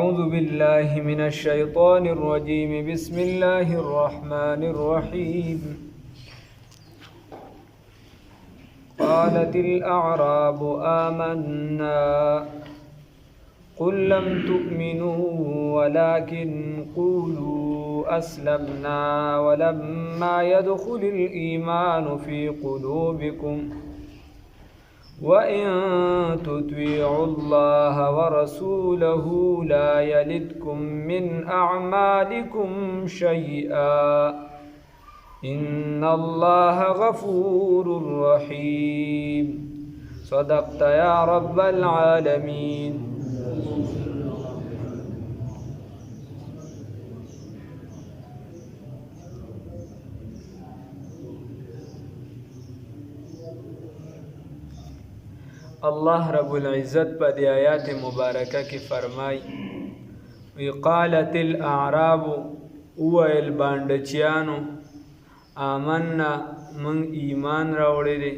أعوذ بالله من الشيطان الرجيم بسم الله الرحمن الرحيم قالت الأعراب آمنا قل لم تؤمنوا ولكن قولوا أسلمنا ولما يدخل الإيمان في قلوبكم وإن تطيعوا الله ورسوله لا يلدكم من أعمالكم شيئا إن الله غفور رحيم صدقت يا رب العالمين. الله رب العزت په دې آیات مبارکه کې فرمای قالت الاعراب ویل باندچیانو آمنا من ایمان راوړی دی.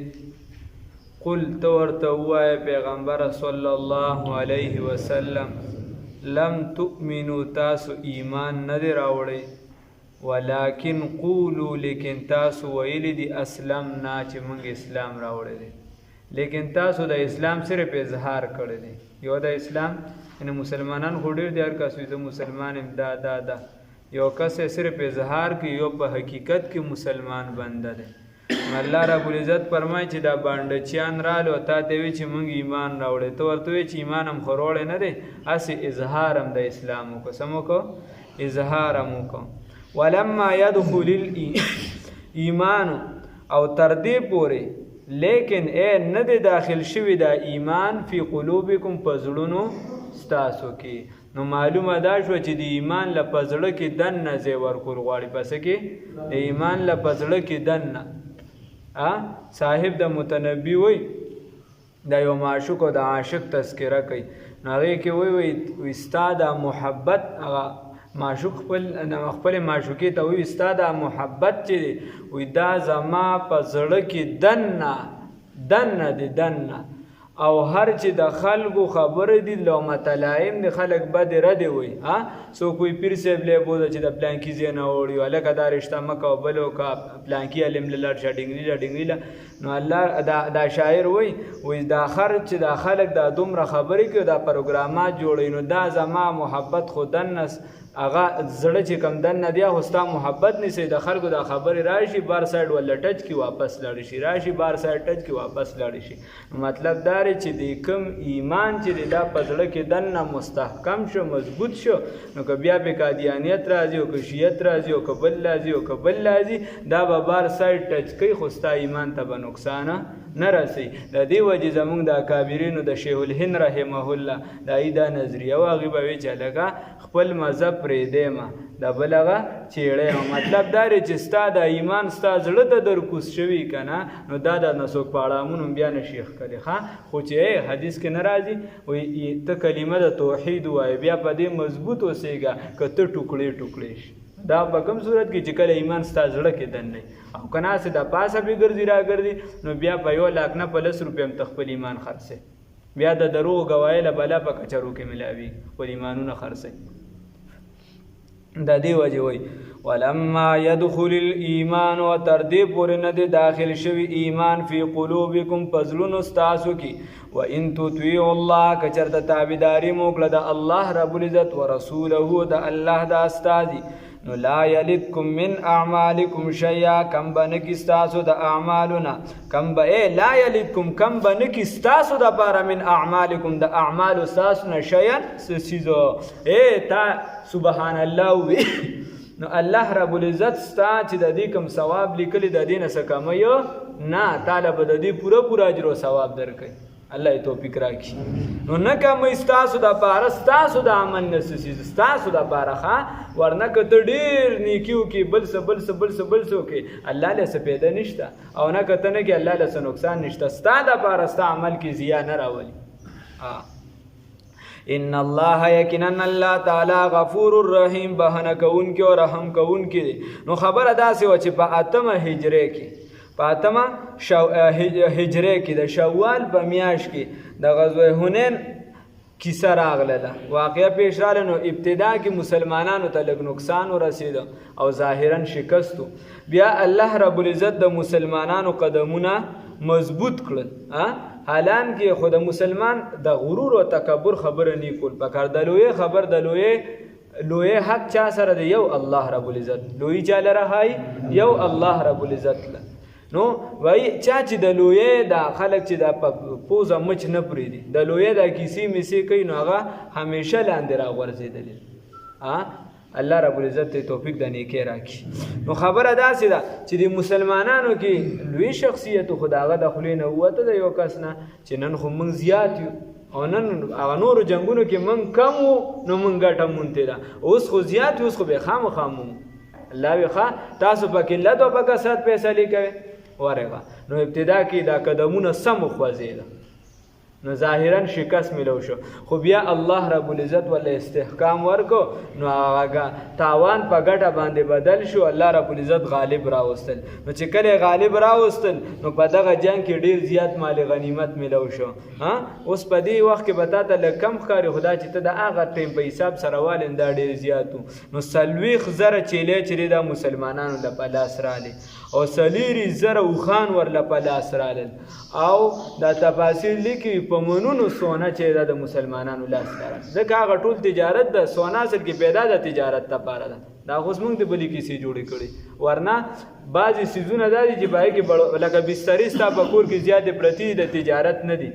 قل تو ورته ووایه پیغمبر صلی الله علیه وسلم لم تؤمنوا تاسو ایمان نه دی راوړی ولکن قولوا لیکن تاسو ویلی دی اسلمنا چې موږ اسلام راوړی دی. لیکن تاسو د اسلام صرف اظهار کړی دی. یو د اسلام یعنی مسلمانان خو ډېر دی هر کس وي زه مسلمان یم دا یو کس صرف اظهار کوي یو په حقیقت کې مسلمان بنده دی. الله رب العزت فرمایي چې دا باندچیان رالو تا ته وی چې موږ ایمان راوړی ته ورته وی چې ایمان هم خو راوړی نه دی هسې اظهار هم د اسلام وکړو څه مو وکړو اظهار هم وکړو. ولما يدخل الایمان او تر دې پورې لیکن نه دی داخل شوی دا ایمان فی قلوبکم په زړونو ستاسو کې نو معلومه دا شوه چې د ایمان له په زړه کې دننه ځای ورکول غواړي. پس کې د ایمان له په زړه کې دننه صاحب د متنبی وی دا یو معشوق او د عاشق تذکره کوي نو هغې کې وی ستا د محبت هغه معشوق خپل معشوقې ته وی ستا د محبت چې دی وی دا زما په زړه کې دننه دی دننه او هر چې د خلکو خبره دي لو متلایم د خلک بد رد وي څوک وي پیر صاحب لی بوده چې د پلانکي ځای نه وړي هلکه دا رشته مه کوه بل وکړه پلانکي علم له لاړ شه ډنګري له نو الله دا شاعر وی دا خر چې دا خلک دا دومره خبرې کوي دا پروګرامات جوړوي نو دا زما محبت خو دنه هغه زړه چې کم دننه دی خو ستا محبت نیسي د خلکو دا خبرې راشي بار سایډ ولا ټچ کې واپس لاړې شي راشي بار سایډ ټچ کې واپس لاړې شي. مطلب دا دی چې د کم ایمان چې دی دا په زړه کې دننه مستحکم شو مضبوط شو نو که بیا پې قادیانیت راځي او که شیعت راځي او که بل راځي او که بل راځي دا به بار سایډ ټچ کوي خو ستا ایمان ته به نقصانه نه رسي. د دې وجې زمونږ د اکابرینو د شیخ الهند رحمه الله د هغې دا نظریه وه هغې به وی چې هلکه خپل مذهب پرېږدی ما د بل هغه چیړی ما. مطلب دا دی چې ستا د ایمان ستا زړه ته درکوز شوي که نه نو دا د څوک په اړامون هم بیا نه شي ښکلی خو چې حدیث کې نه راځي وایي ته کلمه د توحید ووایې بیا په دې مضبوط اوسېږه که ته ټوکړې شي دا په کوم صورت کې چې کله ایمان ستا زړه کې دننه او که ناسې د پاسه پې ګرځي راګرځي نو بیا په 1 لاک نه په 10 روپۍ هم ته خپل ایمان خرڅوي بیا د دروغ ګواهۍ له بلا په کچرو کې ملاوي خپل ایمانونه خرڅوي. د دې وجې وایي ولما يدخل الایمان و تر دې پورې نه دی داخل شوي ایمان فی قلوبکم په زړونو ستاسو کې و ان تطیعوا الله که چېرته تابعداري مو وکړه د الله رب العزت و رسوله د الله د استازي نو لا یلدکم من اعمالکم شیئا کم به نه کي ستاسو د اعمالونه لا یلدکم کم به نه کي ستاسو دپاره من اعمالکم د اعمالو ستاسو نه شیئا څه څیزو تا سبحان الله وی نو الله رب العزت ستا چې د دې کوم ثواب لیکلی د دې نه څه کمی نه تعالی به د دې پوره اجر او ثواب درکوي. الله توفیق راکړي. نو نه کمی ستاسو دپاره ستاسو د عمل نه څه څیز ستاسو دپاره ورنه که ته ډېر نیکي وکړي بل څه وکړي الله له څه پیدا نشته او نه که ته نه کړې الله له څه نقصان نشته ستا دپاره ستا عمل کې زیا نه راولي. ان الله یقینا الله تعالی غفور الرحیم بهنه کوونکی او رحم کوونکی دی. نو خبره داسې وه چې په 8مه هجرې کې په 8مه هجرې کې د شوال په میاشت کې د غزوه حنین کیسه راغله واقعه پیش راغله نو ابتدا کې مسلمانانو ته لږ نقصان ورسېده او ظاهرا شکستو بیا الله رب العزت د مسلمانانو قدمونه مضبوط کړل حالان کې خود مسلمان د غرور او تکبر خبره نه کول پکار د لوی خبر د لوی حق چا سره دی یو الله رب العزت لوی چا لره هاي یو الله رب العزت نو وای چا چې د لوی د خلک چې د پوزه مچ نه پریدي د لوی د کیسې میسي کوي نو هغه همیشه لاندې را ورزيدل الله رب العزت توفیق د نیکی راکړي نو خبره داسې ده چې د مسلمانانو کې لوی شخصیت خداغه د خلینو وته د یو کس نه چې نن خو موږ زیات یو او نن هغه نور جنگونو کې موږ کم نو موږ ګټه مونته ده اوس خو زیات اوس خو به خامخامو الله وخا تاسو پکې لته په کثرت فیصله کوي ورغه نو ابتدا کې دا قدمونه سم خوځیدل نو ظاهرا شکست ملو شو خو بیا الله رب العزت ول استحکام ورکو نو هغه تاوان په ګټه باندې بدل شو الله رب العزت غالب راوستل نو چې کله غالب راوستل نو په دغه جنگ کې ډیر زیات مال غنیمت ملو شو اوس په دې وخت کې بتا ته لکم خاري خدا چې ته د هغه ټیم په حساب سره والن دا ډیر زیاتو نو سلويخ زره چيله د مسلمانانو د پلاس رااله او سلیری زره او خان ورله پلاس رااله او دا تفاصیل لیکي په منونو سونه چې د مسلمانانو لاس راځي ځکه هغه ټول تجارت د سونه اصل کې پیدا د تجارت لپاره ده دا اوس موږ د بلی کیسې جوړې کړې ورنه بعضی سيزونه دي چې بای کې لکه بسترې ستا په کور کې زیات پرتی د تجارت نه دي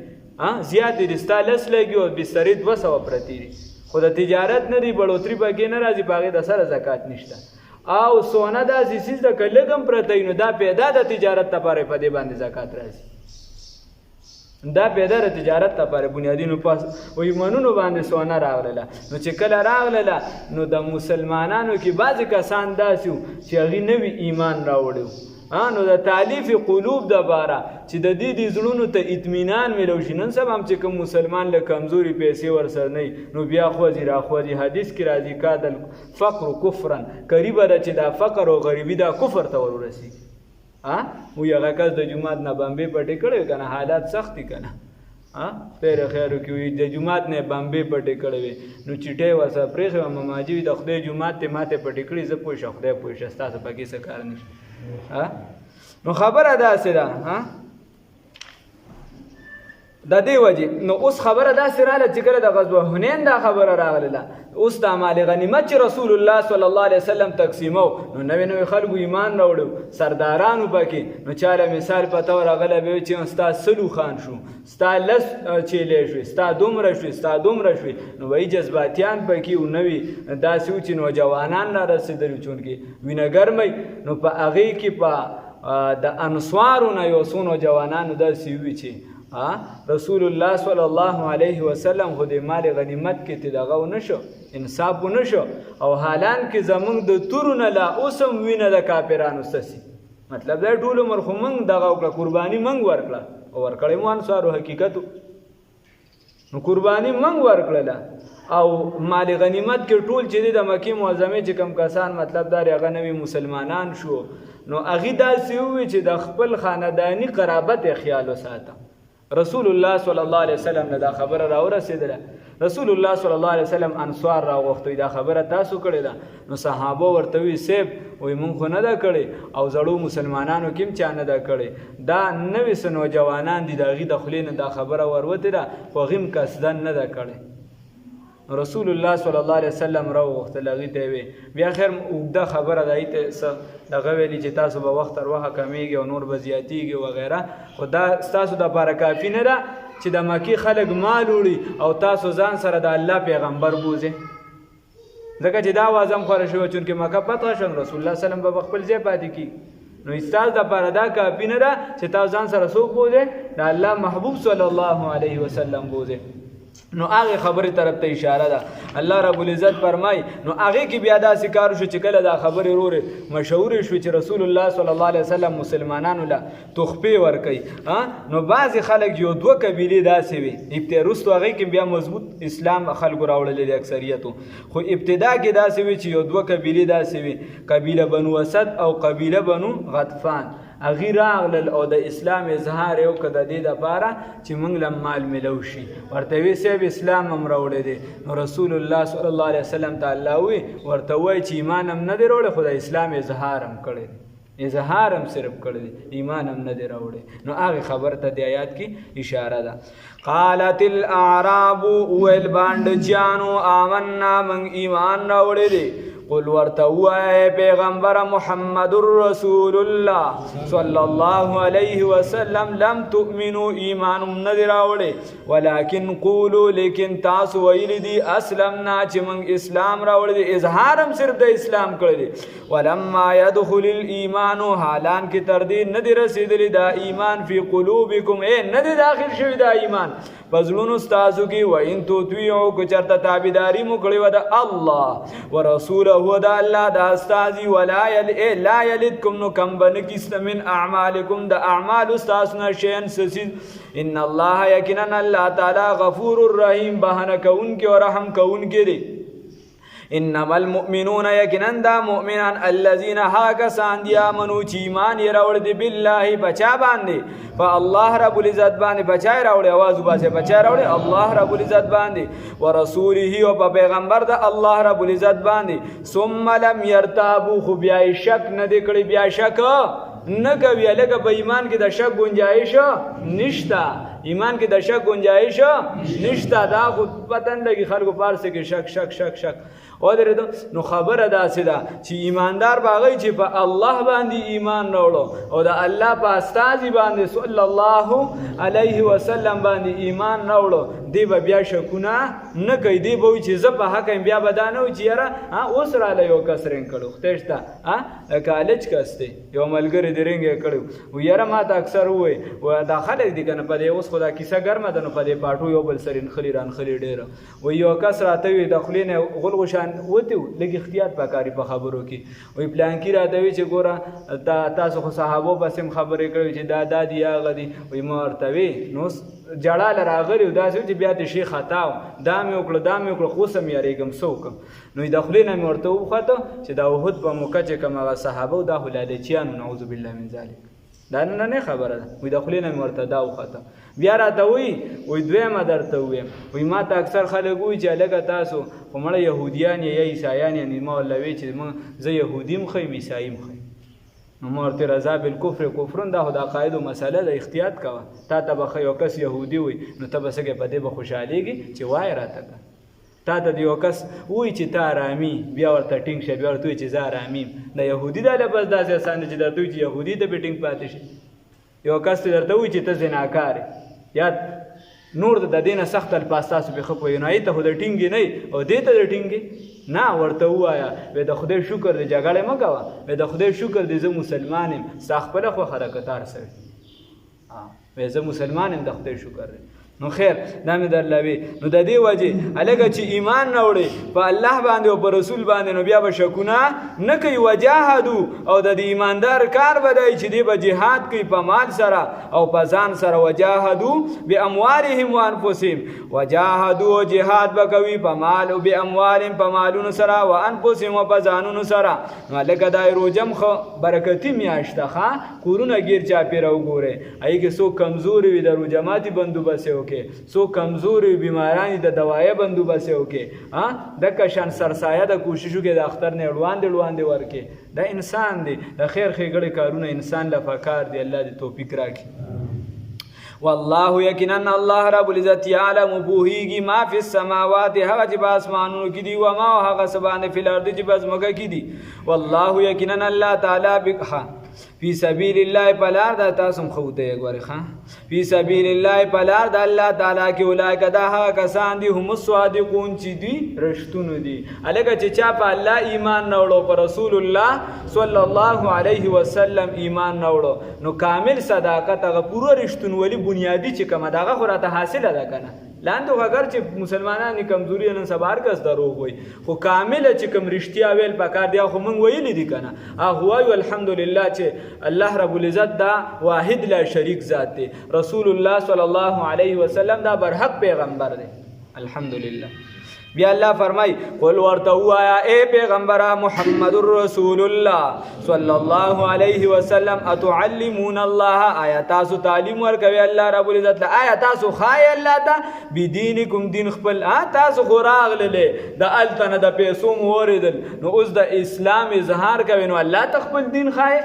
زیات د ستالس لګي او بسترې 200 پرتی دي خو د تجارت نه دی بړوتري پکې نه راځي باغې د سره زکات نشته او سونه د عزیز د کلګم پرتی نو دا پیدا د تجارت لپاره په دې باندې زکات راځي دا پیدا د تجارت لپاره بنیادی نو پاس وې منونو باندې سونه راغله نو چې کله راغله نو د مسلمانانو کې بعضی کسان داسو چې هغه نوی ایمان راوړو نو د تالیف قلوب د بارا چې د دې زړونو ته اطمینان ملو شي نن سبا هم چې کوم مسلمان له کمزوري پیسې ورسره نه نو بیا خو حدیث کې راځي کادل فقر کفرن قریب ده چې دا فقر او غریبی دا کفر ته ورسي و یغه کس د جمعات نه بمبې پټې کړې کنه حالات سختي کنه پیر خیرو کې د جمعات نه بمبې پټې کړې نو چټې وسه پرېخه مماجی د خدای جمعات ته ماته پټې کړې ز پوه شو خدای پوه شو تاسو پکې څه کار نشته نو خبره داسې ده د دې وجه نو اوس خبره داسې رااله چې کله د غزوه حنین دا خبره راغله اوس د مال غنیمت چې رسول الله صلی الله علیه وسلم تقسیمو نو نوې خلکو ایمان راوړو سردارانو پکې نو چاله مثال پته راغله به چې استا سلو خان شو ستا لس چيلې شو ستا دومره شو نو وای جذباتيان پکې او نوې داسې چې نوجوانان را رسیدل چون کې وینګرمې نو په هغه کې په د انصارو نه یو سونو جوانانو داسې وی چې رسول الله صلی الله علیه وسلم خو د مال غنیمت کې تدغه نشو انصاف نشو او حالان کې زمونږ د تورونه لا اوسم وینه د کافرانو سسي مطلب دا ټول مرخومنګ دغه قرباني منګ ورکړه او ورکړې مو انصارو حقیقت نو قرباني منګ ورکړه او مال غنیمت کې ټول چې د مکی معظمه چې کم کسان مطلب دا هغه نوی مسلمانان شو نو اغه داسې وی چې د خپل خاندانی قرابت خیال وساته رسول الله صلی الله علیه وسلم دا خبره را ورسېدله رسول الله صلی الله علیه وسلم انصار را غوښتي دا خبره تاسو کړی دا نو صحابه ورته وی سیب وای مونږ خو نه دا کړی او زړو مسلمانانو کیم چا نه دا کړی دا نوې سنو جوانان دي دغه د خلینو دا خبره وروته دا خو غیم قصدن نه دا کړی رسول الله صلی الله علیه وسلم را وغوښتل هغې ته وی بیا خیر اوږده خبره دای ته څه دغه ویلي چې تاسو به وخت تر وخته کمیږي او نور به زیاتیږي وغیره خو دا ستاسو دپاره کافي نه ده چې د مکې خلک مال وړي او تاسو ځان سره د الله پیغمبر بوځئ ځکه چې دا آواز هم خوره شوه چونکې مکه فتح شو رسول الله سلم به خپل ځای پاتې کړي نو ستاسو دپاره دا کافي نه ده چې تاسو ځان سره څوک بوځئ د الله محبوب صلی الله علیه وسلم بوځئ نو هغه خبره طرف ته اشاره ده الله رب العزت فرمای نو هغه کې بیا دا ذکر شو چې کله دا خبره وروره مشهور شو چې رسول الله صلی الله علیه وسلم مسلمانانو له تخفی ور کوي نو بعض خلک یو دوه قبیله داسې وي ابتداء هغه کې بیا مضبوط اسلام خلکو راوړل دي اکثریت خو ابتدا کې داسې وي چې یو دوه قبیله داسې وي قبیله بنو اسد او قبیله بنو غطفان هغې راغلل او د اسلام اظهار یې وکړه د دې دپاره چې موږ له مال میلو شي. ورته وی صاحب اسلام هم راوړی دی. نو رسول الله صلی الله علیه وسلم ته الله وی ورته وایي چې ایمان هم نه دی راوړی خو د اسلام اظهار هم کړی دی، اظهار هم صرف کړی دی، ایمان هم نه دی راوړی. نو هغې خبر ته د آیات کې اشاره ده. قالت الاعراب ویل بانډچیانو آمنا من ایمان راوړی دی. قل ورته ووایه پیغمبر محمد رسول الله صلی الله علیه وسلم لم تؤمنوا ایمان نه دی راوړی ولکن قولوا لیکن تاسو ویلی دی اسلمنا چې موږ اسلام راوړی دی، اظهار هم صرف د اسلام کړی دی. ولما يدخل الايمان حالان کې تر دې نه دی رسیدلی دا ایمان فی قلوبکم نه دی داخل شوی دا ایمان پزړونو ستاسو کې. وان تطیعوا که چېرته تابعداري مو کړې وه د الله ورسوله هو دا الله دا استازي ولا یلدکم نو کم به نه کیسته من اعمالکم د اعمالو ستاسو نه شیئا سسیز. ان الله یقینا الله تعالی غفور الرحیم بهانه کوونکی او رحم کوونکی دی. انما المؤمنون یقینا دا مؤمنان الذين هاکسان دی آمنو چې ایمان یې راوړی دی بالله بچا باندې په الله رب العزت باندې بچا یې راوړی اواز وباسئ بچا راوړی الله رب العزت باندې ورسوله او په پیغمبر د الله رب العزت باندې ثم لم يرتابوا خو بیا یې شک نه دی کړی بیا شک نه کوي لکه په ایمان کې د شک گنجایش نشته ایمان کې د شک گنجایش نشته دا خو پتن لګي خلکو پارسه کې شک شک شک شک او درته نو خبره داسې ده چې ایماندار باغی چې په الله باندې ایمان راوړو او د الله په استازي باندې صلی الله علیه وسلم باندې ایمان راوړو دی به بیا شکونه نه کوي دی به چې زه په حق بیا بدانه و چې یاره اوس راله یو کس رنګ کړو خدای شته کالج کس دی یو ملګری دی رنګ کړو و یاره ما ته اکثر ووایي و دا خلک دي که نه په دې اوس خو دا کیسه ګرمه ده نو په دې پاټو یو بل سره نښلي رانښلي ډېره و یو کس راته وي د خولې نه غول غوشان وته لږ احتیاط پکاري په خبرو کې وایي پلانکي راته وي چې ګوره تاسو خو صحابو پسې هم خبرې کړې چې دا دي هغه دي وایي ما ورته وي نو جړاله راغلی و داسې چې بیا د شي خطا و دا مې وکړه دا مې وکړه خو اوس هم یارېږم څه وکړم نو د خولې نه مې ورته وخوته چې دا احد په موقع چې کوم هغه صحابه و دا خو لالچیانو نعوذ بالله من ذلک دا نه خبره ده وایي د خولې نه مې ورته دا وخوته بیا راته وایي دویمه درته ووایم وایي ما ته اکثر خلک وایي چې هلکه تاسو خو مړه یهودیان یا عیسایان یعنې ما ورله وایي چې زه یهودي م ښیم عیسایي م ښیم نو ما ورته رضا بالکفر کفرون دا خو د عقایدو مسله ده احتیاط کوه تا ته به یو کس یهودي وي نو ته به څنګه په دې به خوشحالېږي چې وایه راته که تا ته د یو کس وایي چې ته ارامي بیا ورته ټینګ شه بیا ورته وایي چې زه ارامي یم د یهودي دا لفظ داسې اسان دی چې درته وایي چې یهودي ته پې ټینګ پاتې شي یو کس ته درته وایي چې ته زناکار یا نور د دې نه سخت الفاظ تاسو پې ښه پوهېږئ نو هغې ته خو د ټینګې نه او دې ته د ټینګې نه ورته ووایه وی د خدای شکر دی جګړې مه کوه وی د خدای شکر دی زه مسلمان یم ستا خپله خوښه ده که تار سوی وی زه مسلمان یم د خدای شکر دی نو خیر دا مې درله وی نو د دې وجې هلکه چې ایمان نه وړې په الله باندې او په رسول باندې نو بیا به شکونه نه کوي وجاهدو او د دې ایماندار کار به دی چې دی به جهاد کوي په مال سره او په ځان سره وجاهدو باموالهم وانفسهم وجاهدو جهاد به کوي په مال او باموالهم په مالونو سره وانفسهم او په ځانونو سره نو هلکه دا روژه خو برکتي میاشته ښه کورونه ګیر چاپېره وګورئ هغې کې څوک کمزوري وي د روژه ماتي بندوبست یې سو کمزوري بیمارانی د دوایه بندوبست وکړي دکه شان سرسایه د کوششو کې د اختر نه وړاندې ورکړي دا انسان دی د خیر ښېګړې کارونه انسان له پکار دی الله دې توفیق راکړي والله یقینا الله رب العزت یعلم پوهیږي ما فی السماوات هغه چې په اسمانونو کې دي و ما هغه څه باندې فی الارض چې په ځمکه کې دي والله یقینا الله تعالی فی سبیل الله پلار دا تاسو خو ته غوړي ښا فی سبیل الله پلار دا الله تعالی کې اولایک دا هغه کسان دي هم صادقون چې دي رښتونو دي الګه چې چا په الله ایمان نه وړو پر رسول الله صلی الله علیه وسلم ایمان نه وړو نو کامل صداقت هغه پوره رښتونولي بنیادی چې کومه دغه خو راته حاصله ده کنه لاندې اگر چې مسلمانانو کمزوري نن سبار کس دروغ وي خو کامل چې کوم رښتیا ویل پکار دی خو مونږ ویلي دي کنه هغه وایو الحمدلله چې الله رب العزت دا واحد لا شریک ذات دی رسول الله صلی الله علیه وسلم دا برحق پیغمبر دی الحمدلله بیا الله فرمای قل ورته وایا اے پیغمبر محمد رسول الله صلی الله علیه وسلم اتعلمون الله آیا تاسو تعلیم ورکوي الله رب العزت آیا تاسو خای الله ته بدینکم دین خپل تاسو غراغله د التنه د پیسو موردل نو اوس د اسلام اظهار کوي نو الله ته خپل دین خای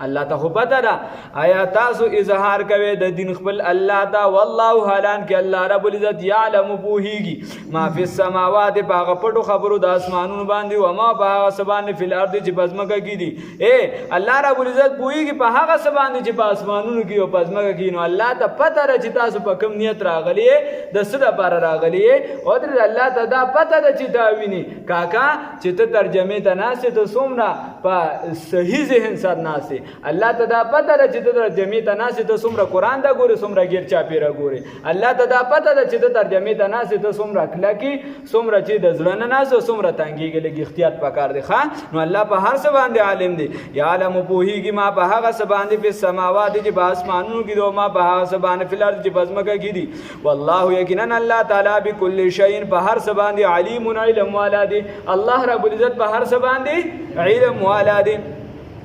الله ته خو پته ده آیا تاسو اظهار کوي د دین خپل الله ته والله حالان کې الله رب العزت یعلم پوهیږي ما فی السماوات په هغه پټو خبرو د اسمانونو باندې و ما په هغه سبانه فی الارض چې پزمکه کې دي اے الله رب العزت پوهیږي په هغه سبانه چې په اسمانونو کې او پزمکه کې نو الله ته پته ده چې تاسو په کوم نیت راغلی د څه لپاره راغلی او د الله ته دا پته ده چې دا ویني کاکا چې ته ترجمه ته ناسې ته څومره په صحیح ذهن سره ناسې الله ته دا پته ده چې ته ترجمه ته ناسې ته څومره قرآن دا ګوري څومره غیر چاپیره ګوري الله ته دا پته ده چې ته ترجمه ته ناسې ته څومره کلکی څومره چې د زړه نه ناسې څومره تنګیږي لږ احتیاط پکار دی ښه نو الله په هر څه باندې عالم دی یعلم پوهیږي ما په هغه څه باندې په سماوات چې په اسمانونو کې دي ما په هغه څه باندې په الارض چې په ځمکه کې دي والله یقینا الله تعالی بكل شیء په هر څه باندې علیم علم والا دی الله رب العزت په هر څه باندې علم والا دی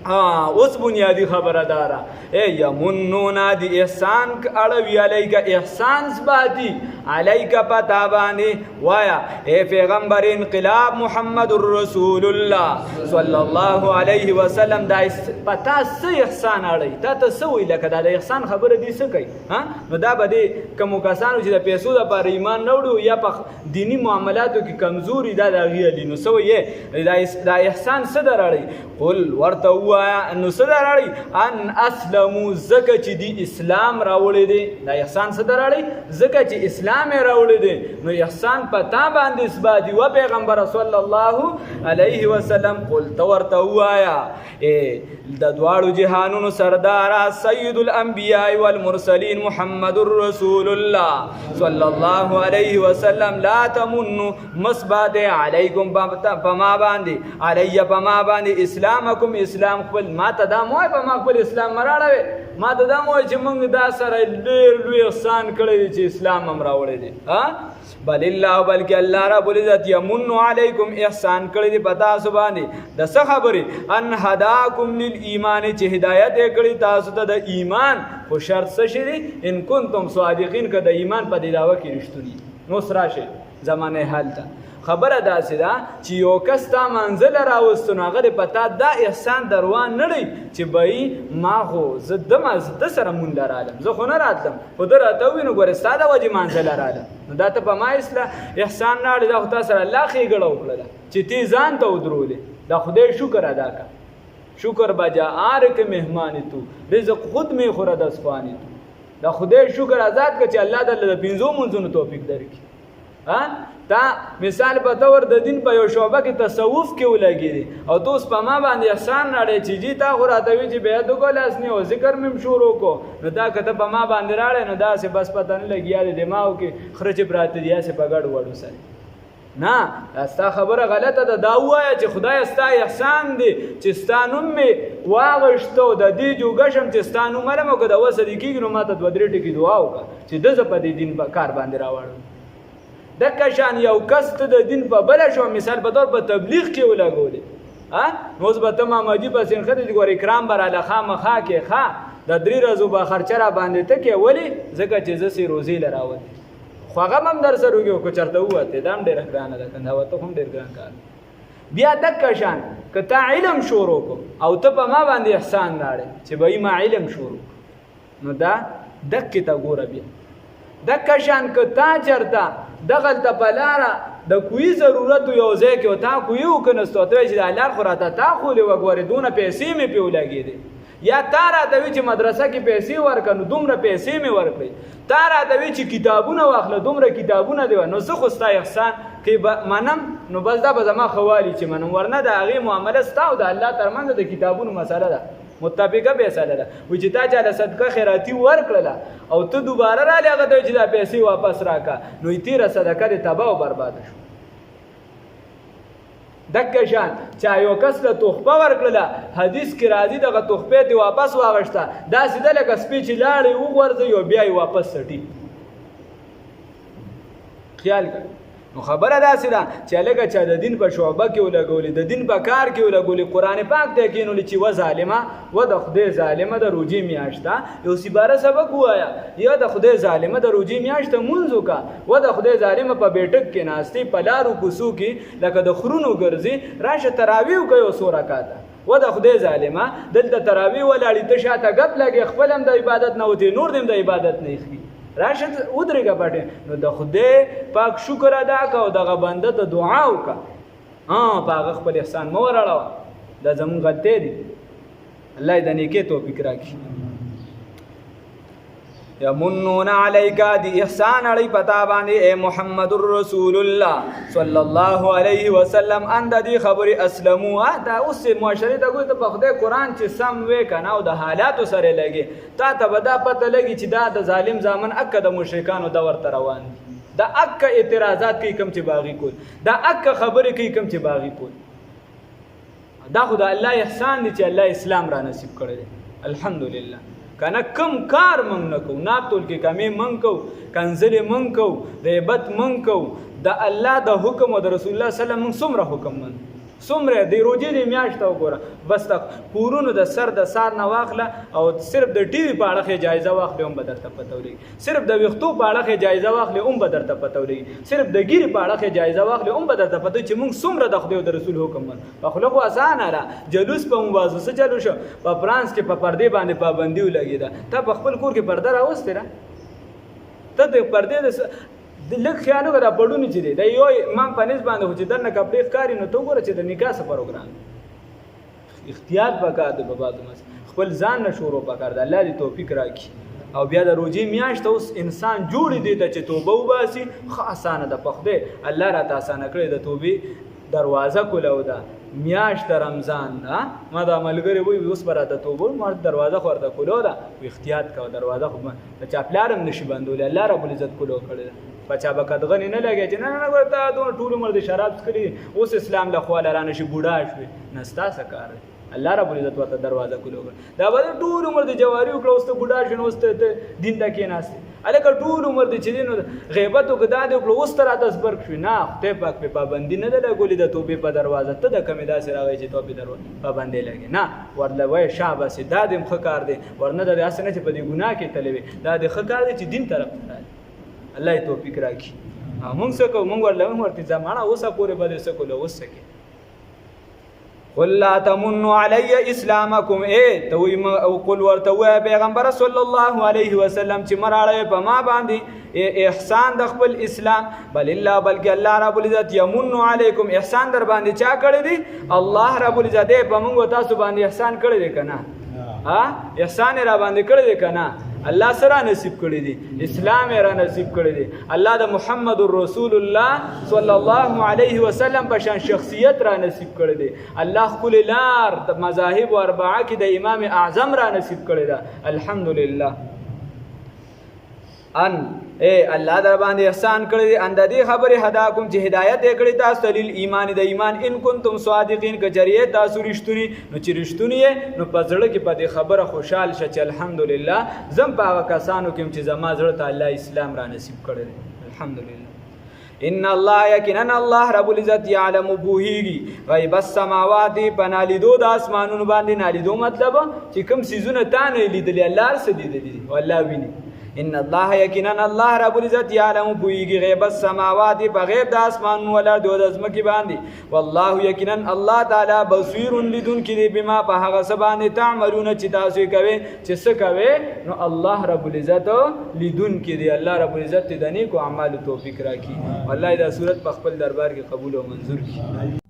اوس بنیادی خبره دارا اے یمنون دی احسان اړوی علیک احسان سباتی علیک پتا باندې وایا اے پیغمبر انقلاب محمد رسول الله صلی الله علیه وسلم دا پتا څه احسان اړی تا ته څه وی لکه دا احسان خبره دی څه کوي ها نو دا به کوم کسانو چې د پیسو د پر ایمان وروړو یا په دینی معاملاتو کې کمزوري دا غیلی نو سو یې دا احسان څه درړی قل ورته وایا نو سدارړي ان اسلمو زکه چې دی اسلام راوړی دی دا احسان سدارړي زکه چې اسلام راوړی دی نو احسان پتا باندې اثبات دی و پیغمبر صلی الله علیه وسلم قل ورته وایا اے د دواړو جهانونو سردار سید الانبیاء والمرسلین محمد رسول الله صلی الله علیه وسلم لا تمنوا مسبات علیکم پما باندې علی پما باندې اسلامکم اسلام خپل ما ته دا موای په ما خپل اسلام مراړوي ما ته دا موای چې موږ دا سره ډېر لوی احسان کړی دی چې اسلام هم راوړی دی بل الله بلکې الله رب العزت یمن علیکم احسان کړی دی په تاسو باندې د څه خبرې ان هداکم للایمان چې هدایت یې کړی تاسو ته د ایمان خو شرط څه شي دی ان کنتم صادقین که د ایمان په دې دعوه کې رښتونی نو راشه زمانه حال ته خبره داسې ده چې یو کس تا منزل راوستو نو هغه پتا دا احسان دروان نه دی چې بای ما خو زه د سره مونږ لرالم زه خو نه راتلم خو ده راته ووایي نو ګوره ستا د وجې منزل رالم نو دا ته په ما اصله احسان نه اړې دا خو تا سره الله ښېګړه وکړله چې تی ځان ته ودرولې دا خدای شکر ادا کړه شکر بجا آر که مهمانی تو رزق خود می خورد از خوانی تو دا خدای شکر آزاد که چې الله تعالی د پنځو منځونو توفیق درکړي تا مثال په تور د دین په یو شعبه کې تصوف کې ولګېدې او تو اوس په ما باندې احسان راړې چې جی تا خو راته وي چې بیا دغه لاس نه او ذکر مې شروع کو نو دا که ته په ما باندې راړې نو داسې بس پته نه لګیا دی دماغ کې خره چې پراته دي هسې په ګډ وډو سره نه ستا خبره غلطه ده دا ووایه چې خدای ستا احسان دی چې ستا نوم مې واغېشته او د دې جوګه شم چې ستا نوم علم او که د وسه دې کېږي نو ما ته 2-3 ټکي دعا وکړه چې ده زه په دې دین کار باندې راوړم دکه شان یو کس ته د دین په بله شو مثال په طور په تبلیغ کې ولګولې نو اوس به ته محمدي پسې نښتې چې ګورې اکرام به راله خامخا کې ښه د 3 ورځو به خرچه را باندې ته کې ولې ځکه چې زه سې روزې له راوتې خو هغه هم در سره وکړو که چېرته ووتې دا هم ډېره ګرانه ده که دا وته هم ډېر ګران کار بیا دکه شان که تا علم شروع کړو او ته په ما باندې احسان راړې چې به ما علم شروع نو دا دکې ته ګوره بیا دکه شان که تا چېرته دغلته په لاره د کوی ضرورت یو ځای کې او تا کوی وکنستو ته چې دا لار خو راته تا خولې وګورې دونه پیسې مې پې ولګېدې یا تا راته وي چې مدرسه کې پیسې ورکړه نو دومره پیسې مې ورکړې تا راته وي چې کتابونه واخله دومره کتابونه دی نو زه خو ستا احسان کې منم نو بس دا به زما خوالي چې منم ورنه د هغې معامله ستا او د الله ترمنځ د کتابونو مسله ده متفقه فیصله ده وي چې تا چاله صدقه خیراتي ورکړله او ته دوباره رالی هغه ته چې دا پیسې واپس راکړه نو تیره صدقه دې تباه او برباده شو دکه شان چا یو کس له تحفه ورکړله حدیث کې راځي دغه تحفې دې واپس واغشته داسې ده لکه سپی چې لاړې وغورځوي او بیا یې واپس څټي خیال کړه نو خبره داسې ده چې هلکه چا د دین په شعبه کې ولګولې د دین په کار کې ولګولې قرآن پاک ته یې کېنولې چې و ظالمه و د خدای ظالمه د روجې میاشت ده یو سیباره سبق ووایه یا د خدای ظالمه د روجې میاشت ته مونځ وکړه و د خدای ظالمه په بیټک کې ناستې په لارو کوڅو کې لکه د خرونو ګرځي راشه تراویح وکړه یو څو رکعته و د خدای ظالمه دلته تراویح ولاړې ته شاته ګپ لګې خپل هم د عبادت نه وتې نور دې هم د عبادت نه ایښي راشه ودرېږه پټې نو د خدای پاک شکر ادا که او دغه بنده ته دعا وکړه په هغه خپل احسان مه ورړوه دا زمونږ غلطۍ دي الله یې د نیکۍ توفیق راکړي یمنون علیکا دی احسان علی پتا باندې اے محمد رسول الله صلی الله علیه وسلم اند دی خبر اسلمو دا اوس معاشره ته ګوت په خدای قران چې سم وې کنه او د حالاتو سره لګي تا ته بدا پته لګي چې دا د ظالم زامن اکه د مشرکانو دور تر روان دي دا اکه اعتراضات کوي کم چې باغی کول دا اکه خبرې کوي کم چې باغی کول دا خدای الله احسان دی چې الله اسلام را نصیب کړی الحمدلله کنه کم کار منگ نکو نابطول کی کمی منگ کو کنزل منگ کو غیبت منگ کو دا اللہ دا حکم و دا رسول اللہ صلی اللہ علیہ وسلم منگ سمرہ حکم من سمره دی روجې دی میاشت وګوره بس تا پورونو د سر د سار نه واخله او صرف د ټي وي په اړه جایزه واخلې هم به درته پته ولګي صرف د ویښتو په اړه جایزه واخلې هم به درته پته ولګي صرف د ګیرې په اړه جایزه واخلې هم به درته پته چې موږ څومره د خدای او د رسول حکم من په خوله خو اسانه ده جلوس په موازه څه چلو شو په فرانس کې په پردې باندې پابندي ولګېده ته په خپل کور کې پرده راوستې ده ته د پردې لږ خیال وکړه دا پړونی چې دی دا یو امام په نس باندې خو چې دننه کپړې ښکاري نو ته وګوره چې د نکاح څه پروګرام احتیاط پکار دی په بعضو خپل ځان نه شروع پکار دی الله دې توفیق راکړي او بیا د روجې میاشت اوس انسان جوړې دی ته چې توبه وباسي ښه اسانه ده په خدای الله راته اسانه کړې د توبې دروازه کولو ده میاشت رمضان ما دا ملګری وای اوس به راته توبه ما دروازه خو ورته کولو ده احتیاط کوه دروازه خو د چاپلار هم نشي بندولی الله رب العزت کولو کړی ده بچا به قدغنې نه لګی چې نه نه ورته دونه ټول عمر د شراب څښلي اوس اسلام له خوا لرانه شي بوډا شوې نه ستا څه کار دی الله رب العزت ورته دروازه کولو کړ دا به ټول عمر د جواري وکړه اوس ته بوډا شې نو اوس ته دین ته کېناستې هلکه ټول عمر د چې دی نو غیبت وکړه دا دې وکړه اوس ته راته زبرګ شوې نه خدای پاک پې پابندي نه ده لګولې د توبې په دروازه ته د کمې داسې راغی چې توبې پابندۍ لګې نه ورله وایه شاباسې دا دې هم ښه کار دی ورنه د داسې نه چې په دې ګناه کې تللی وې دا دې ښه کار دی چې دین طرف ته راځي الله یې توفیق راکړي مونږ څه کوو مونږ ورله هم ورته زمانه اوسه پورې به دې څه کولو اوس څه کې قل لا تمنوا علی اسلامکم ته وی او قل ورته وای پیغمبر صلی الله علیه وسلم چې مراړې په ما باندې احسان د خپل اسلام بل الله بلکې الله رب العزت یمن علیکم احسان در باندې چا کړی دی الله رب العزت په موږ تاسو باندې احسان کړی دی کنه احسان را باندې کړی دی کنه الله سره نصیب کړی دی اسلام را نصیب کړی دی الله د محمد رسول الله صلی الله علیه وسلم په شان شخصیت را نصیب کړی دی الله خپل لار د مذاهب اربعه کې د امام اعظم را نصیب کړی دی الحمدلله ان الله در باندې احسان کړی دی ان د دې خبره هداکم چې هدایت یې کړی تاسو دلیل ایمان د ایمان ان کنتم صادقین که جریه تاسو رښتونی نو چې رښتونی نو په زړه کې په دې خبره خوشحال شه چې الحمدلله زم په هغه کسانو کې چې زما زړه ته الله اسلام را نصیب کړی دی الحمدلله ان الله یقینا الله رب العزت یعلم بوهیږي غیب السماوات پنالیدو د اسمانونو باندې نالیدو مطلب چې کوم سيزونه تا نه لیدلی الله سره لیدلی والله ویني ان الله یقینا الله رب العزت یعلم بویږي غیب السماوات بغیب د اسمان ولر د ازمکه باندې والله یقینا الله تعالی بصیر لدن کې بما په هغه سبانه تعملون چې تاسو کوي چې څه کوي نو الله رب العزت لدن کې دی الله رب العزت د نیکو اعمال توفیق راکړي والله دا صورت په خپل دربار کې قبول او منظور کړي